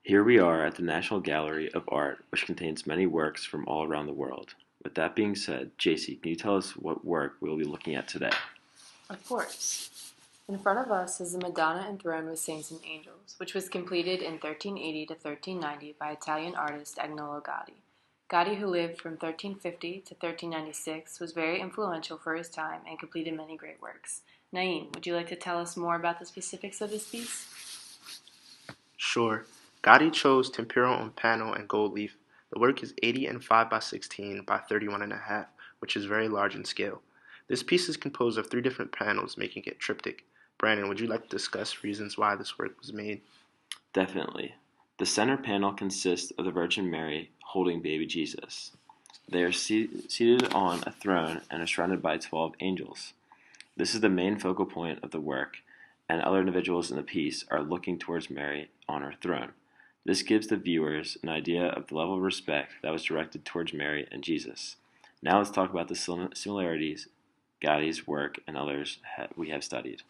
Here we are at the National Gallery of Art, which contains many works from all around the world. With that being said, Jacie, can you tell us what work we will be looking at today? Of course. In front of us is the Madonna Enthroned with Saints and Angels, which was completed in 1380 to 1390 by Italian artist Agnolo Gatti. Gatti, who lived from 1350 to 1396, was very influential for his time and completed many great works. Naim, would you like to tell us more about the specifics of this piece? Sure. Gotti chose tempera on panel and gold leaf. The work is 80 and 5 by 16 by 31 and a half, which is very large in scale. This piece is composed of 3 different panels, making it triptych. Brandon, would you like to discuss reasons why this work was made? Definitely. The center panel consists of the Virgin Mary holding baby Jesus. They are seated on a throne and are surrounded by 12 angels. This is the main focal point of the work, and other individuals in the piece are looking towards Mary on her throne. This gives the viewers an idea of the level of respect that was directed towards Mary and Jesus. Now let's talk about the similarities Gatti's work and others we have studied.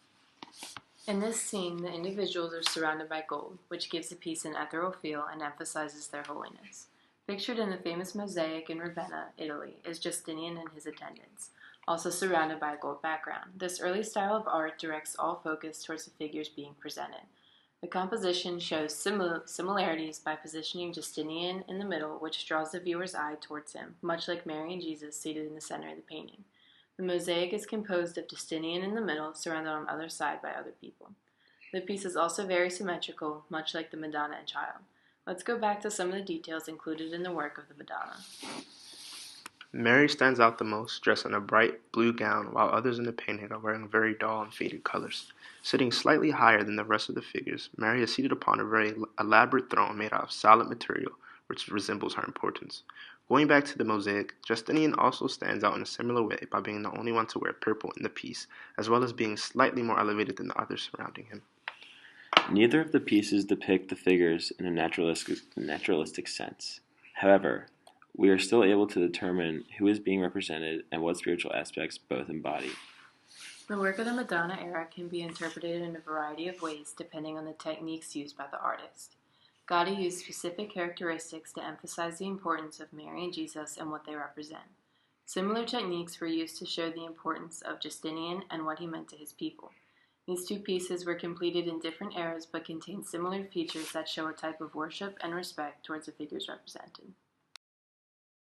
In this scene, the individuals are surrounded by gold, which gives the piece an ethereal feel and emphasizes their holiness. Pictured in the famous mosaic in Ravenna, Italy, is Justinian and his attendants, also surrounded by a gold background. This early style of art directs all focus towards the figures being presented. The composition shows similarities by positioning Justinian in the middle, which draws the viewer's eye towards him, much like Mary and Jesus seated in the center of the painting. The mosaic is composed of Justinian in the middle, surrounded on either side by other people. The piece is also very symmetrical, much like the Madonna and Child. Let's go back to some of the details included in the work of the Madonna. Mary stands out the most, dressed in a bright blue gown, while others in the painting are wearing very dull and faded colors. Sitting slightly higher than the rest of the figures, Mary is seated upon a very elaborate throne made out of solid material, which resembles her importance. Going back to the mosaic, Justinian also stands out in a similar way by being the only one to wear purple in the piece, as well as being slightly more elevated than the others surrounding him. Neither of the pieces depict the figures in a naturalistic sense. However, we are still able to determine who is being represented and what spiritual aspects both embody. The work of the Madonna era can be interpreted in a variety of ways depending on the techniques used by the artist. Gatti used specific characteristics to emphasize the importance of Mary and Jesus and what they represent. Similar techniques were used to show the importance of Justinian and what he meant to his people. These two pieces were completed in different eras but contain similar features that show a type of worship and respect towards the figures represented.